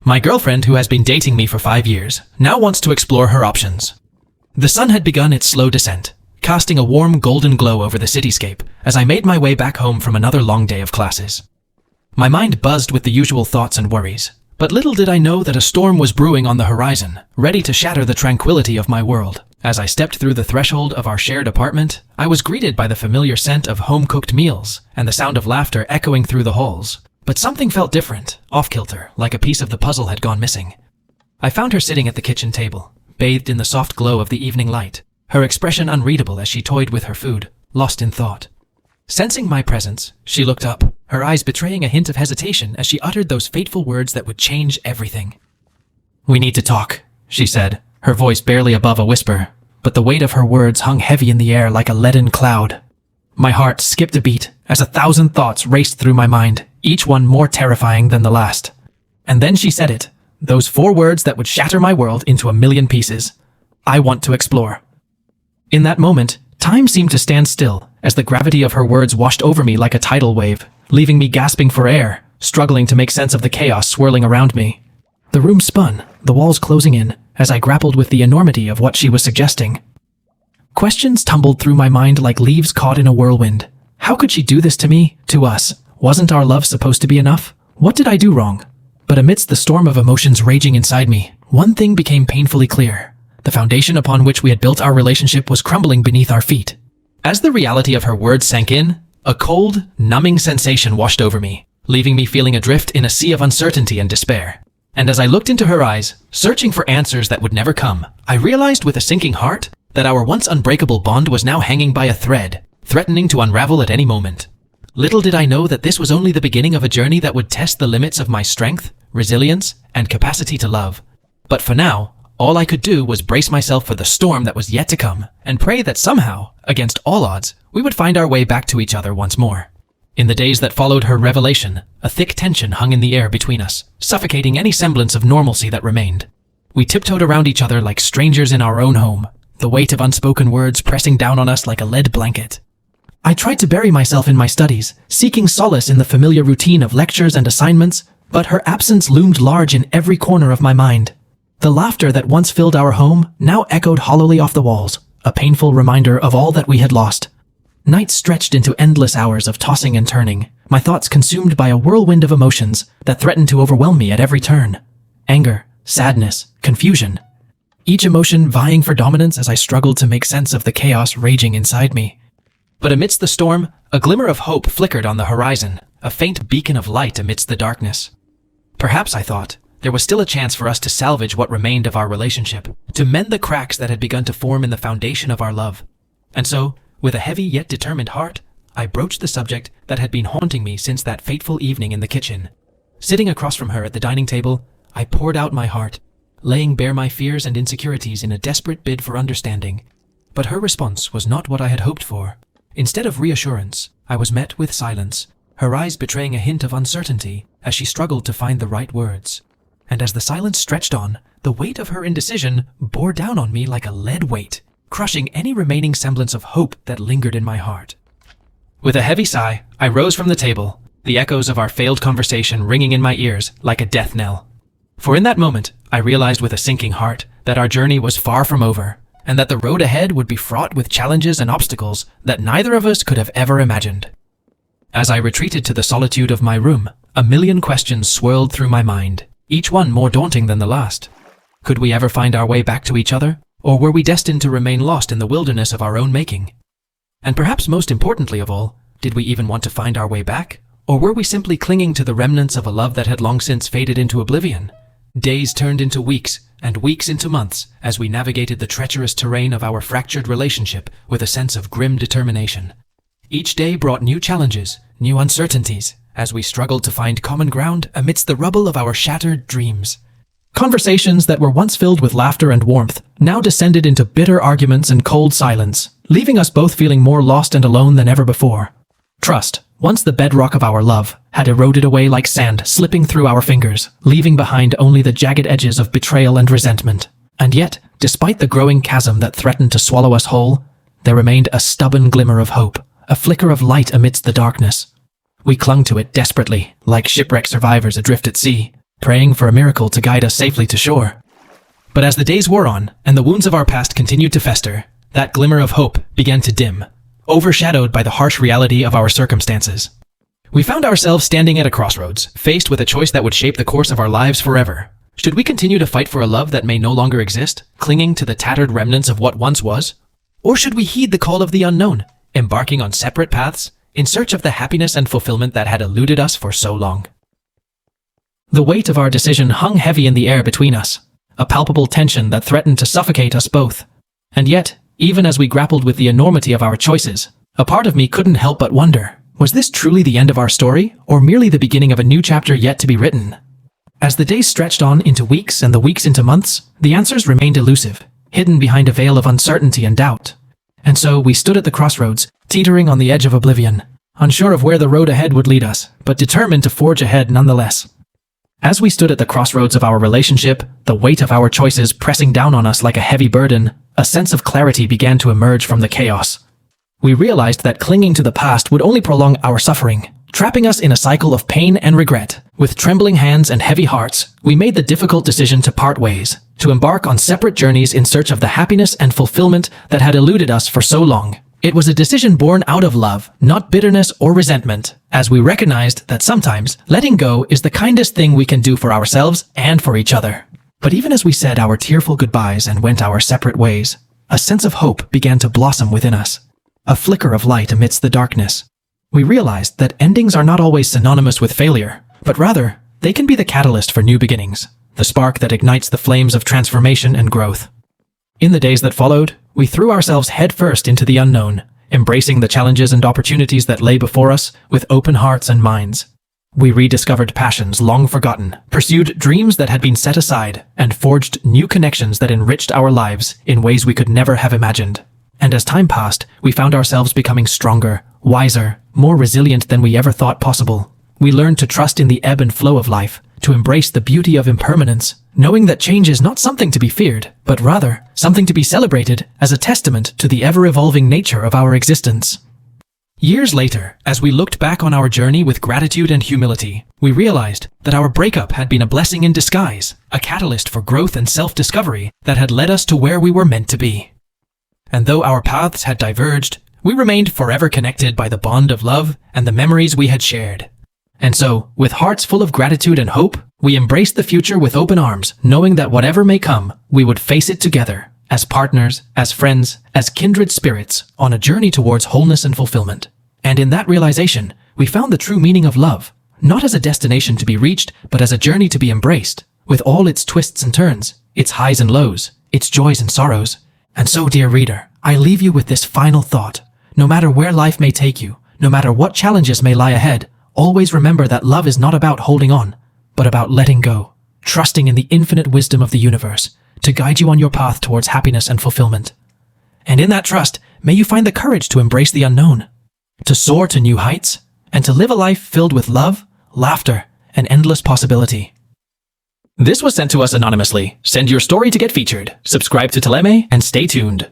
My girlfriend, who has been dating me for 5 years, now wants to explore her options. The sun had begun its slow descent, casting a warm golden glow over the cityscape as I made my way back home from another long day of classes. My mind buzzed with the usual thoughts and worries, but little did I know that a storm was brewing on the horizon, ready to shatter the tranquility of my world. As I stepped through the threshold of our shared apartment, I was greeted by the familiar scent of home-cooked meals and the sound of laughter echoing through the halls. But something felt different, off-kilter, like a piece of the puzzle had gone missing. I found her sitting at the kitchen table, bathed in the soft glow of the evening light, her expression unreadable as she toyed with her food, lost in thought. Sensing my presence, she looked up, her eyes betraying a hint of hesitation as she uttered those fateful words that would change everything. "We need to talk," she said, her voice barely above a whisper, but the weight of her words hung heavy in the air like a leaden cloud. My heart skipped a beat as 1,000 thoughts raced through my mind, each one more terrifying than the last. And then she said it, those 4 words that would shatter my world into a million pieces. "I want to explore." In that moment, time seemed to stand still as the gravity of her words washed over me like a tidal wave, leaving me gasping for air, struggling to make sense of the chaos swirling around me. The room spun, the walls closing in, as I grappled with the enormity of what she was suggesting. Questions tumbled through my mind like leaves caught in a whirlwind. How could she do this to me, to us? Wasn't our love supposed to be enough? What did I do wrong? But amidst the storm of emotions raging inside me, one thing became painfully clear. The foundation upon which we had built our relationship was crumbling beneath our feet. As the reality of her words sank in, a cold, numbing sensation washed over me, leaving me feeling adrift in a sea of uncertainty and despair. And as I looked into her eyes, searching for answers that would never come, I realized with a sinking heart that our once unbreakable bond was now hanging by a thread, threatening to unravel at any moment. Little did I know that this was only the beginning of a journey that would test the limits of my strength, resilience, and capacity to love. But for now, all I could do was brace myself for the storm that was yet to come, and pray that somehow, against all odds, we would find our way back to each other once more. In the days that followed her revelation, a thick tension hung in the air between us, suffocating any semblance of normalcy that remained. We tiptoed around each other like strangers in our own home, the weight of unspoken words pressing down on us like a lead blanket. I tried to bury myself in my studies, seeking solace in the familiar routine of lectures and assignments, but her absence loomed large in every corner of my mind. The laughter that once filled our home now echoed hollowly off the walls, a painful reminder of all that we had lost. Nights stretched into endless hours of tossing and turning, my thoughts consumed by a whirlwind of emotions that threatened to overwhelm me at every turn. Anger, sadness, confusion. Each emotion vying for dominance as I struggled to make sense of the chaos raging inside me. But amidst the storm, a glimmer of hope flickered on the horizon, a faint beacon of light amidst the darkness. Perhaps, I thought, there was still a chance for us to salvage what remained of our relationship, to mend the cracks that had begun to form in the foundation of our love. And so, with a heavy yet determined heart, I broached the subject that had been haunting me since that fateful evening in the kitchen. Sitting across from her at the dining table, I poured out my heart, laying bare my fears and insecurities in a desperate bid for understanding. But her response was not what I had hoped for. Instead of reassurance, I was met with silence, her eyes betraying a hint of uncertainty as she struggled to find the right words. And as the silence stretched on, the weight of her indecision bore down on me like a lead weight, crushing any remaining semblance of hope that lingered in my heart. With a heavy sigh, I rose from the table, the echoes of our failed conversation ringing in my ears like a death knell. For in that moment, I realized with a sinking heart that our journey was far from over, and that the road ahead would be fraught with challenges and obstacles that neither of us could have ever imagined. As I retreated to the solitude of my room, a million questions swirled through my mind, each one more daunting than the last. Could we ever find our way back to each other, or were we destined to remain lost in the wilderness of our own making? And perhaps most importantly of all, did we even want to find our way back, or were we simply clinging to the remnants of a love that had long since faded into oblivion? Days turned into weeks, and weeks into months, as we navigated the treacherous terrain of our fractured relationship with a sense of grim determination. Each day brought new challenges, new uncertainties, as we struggled to find common ground amidst the rubble of our shattered dreams. Conversations that were once filled with laughter and warmth now descended into bitter arguments and cold silence, leaving us both feeling more lost and alone than ever before. Trust, once the bedrock of our love, had eroded away like sand slipping through our fingers, leaving behind only the jagged edges of betrayal and resentment. And yet, despite the growing chasm that threatened to swallow us whole, there remained a stubborn glimmer of hope, a flicker of light amidst the darkness. We clung to it desperately, like shipwreck survivors adrift at sea, praying for a miracle to guide us safely to shore. But as the days wore on, and the wounds of our past continued to fester, that glimmer of hope began to dim, overshadowed by the harsh reality of our circumstances. We found ourselves standing at a crossroads, faced with a choice that would shape the course of our lives forever. Should we continue to fight for a love that may no longer exist, clinging to the tattered remnants of what once was? Or should we heed the call of the unknown, embarking on separate paths, in search of the happiness and fulfillment that had eluded us for so long? The weight of our decision hung heavy in the air between us, a palpable tension that threatened to suffocate us both. And yet, even as we grappled with the enormity of our choices, a part of me couldn't help but wonder, was this truly the end of our story, or merely the beginning of a new chapter yet to be written? As the days stretched on into weeks and the weeks into months, the answers remained elusive, hidden behind a veil of uncertainty and doubt. And so we stood at the crossroads, teetering on the edge of oblivion, unsure of where the road ahead would lead us, but determined to forge ahead nonetheless. As we stood at the crossroads of our relationship, the weight of our choices pressing down on us like a heavy burden, a sense of clarity began to emerge from the chaos. We realized that clinging to the past would only prolong our suffering, trapping us in a cycle of pain and regret. With trembling hands and heavy hearts, we made the difficult decision to part ways, to embark on separate journeys in search of the happiness and fulfillment that had eluded us for so long. It was a decision born out of love, not bitterness or resentment, as we recognized that sometimes letting go is the kindest thing we can do for ourselves and for each other. But even as we said our tearful goodbyes and went our separate ways, a sense of hope began to blossom within us, a flicker of light amidst the darkness. We realized that endings are not always synonymous with failure, but rather, they can be the catalyst for new beginnings, the spark that ignites the flames of transformation and growth. In the days that followed, we threw ourselves headfirst into the unknown, embracing the challenges and opportunities that lay before us with open hearts and minds. We rediscovered passions long forgotten, pursued dreams that had been set aside, and forged new connections that enriched our lives in ways we could never have imagined. And as time passed, we found ourselves becoming stronger, wiser, more resilient than we ever thought possible. We learned to trust in the ebb and flow of life, to embrace the beauty of impermanence, knowing that change is not something to be feared, but rather something to be celebrated as a testament to the ever-evolving nature of our existence. Years later, as we looked back on our journey with gratitude and humility, we realized that our breakup had been a blessing in disguise, a catalyst for growth and self-discovery that had led us to where we were meant to be. And though our paths had diverged, we remained forever connected by the bond of love and the memories we had shared. And so, with hearts full of gratitude and hope, we embraced the future with open arms, knowing that whatever may come, we would face it together, as partners, as friends, as kindred spirits, on a journey towards wholeness and fulfillment. And in that realization, we found the true meaning of love, not as a destination to be reached, but as a journey to be embraced, with all its twists and turns, its highs and lows, its joys and sorrows. And so, dear reader, I leave you with this final thought. No matter where life may take you, no matter what challenges may lie ahead, always remember that love is not about holding on, but about letting go, trusting in the infinite wisdom of the universe to guide you on your path towards happiness and fulfillment. And in that trust, may you find the courage to embrace the unknown, to soar to new heights, and to live a life filled with love, laughter, and endless possibility. This was sent to us anonymously. Send your story to get featured. Subscribe to Teleme and stay tuned.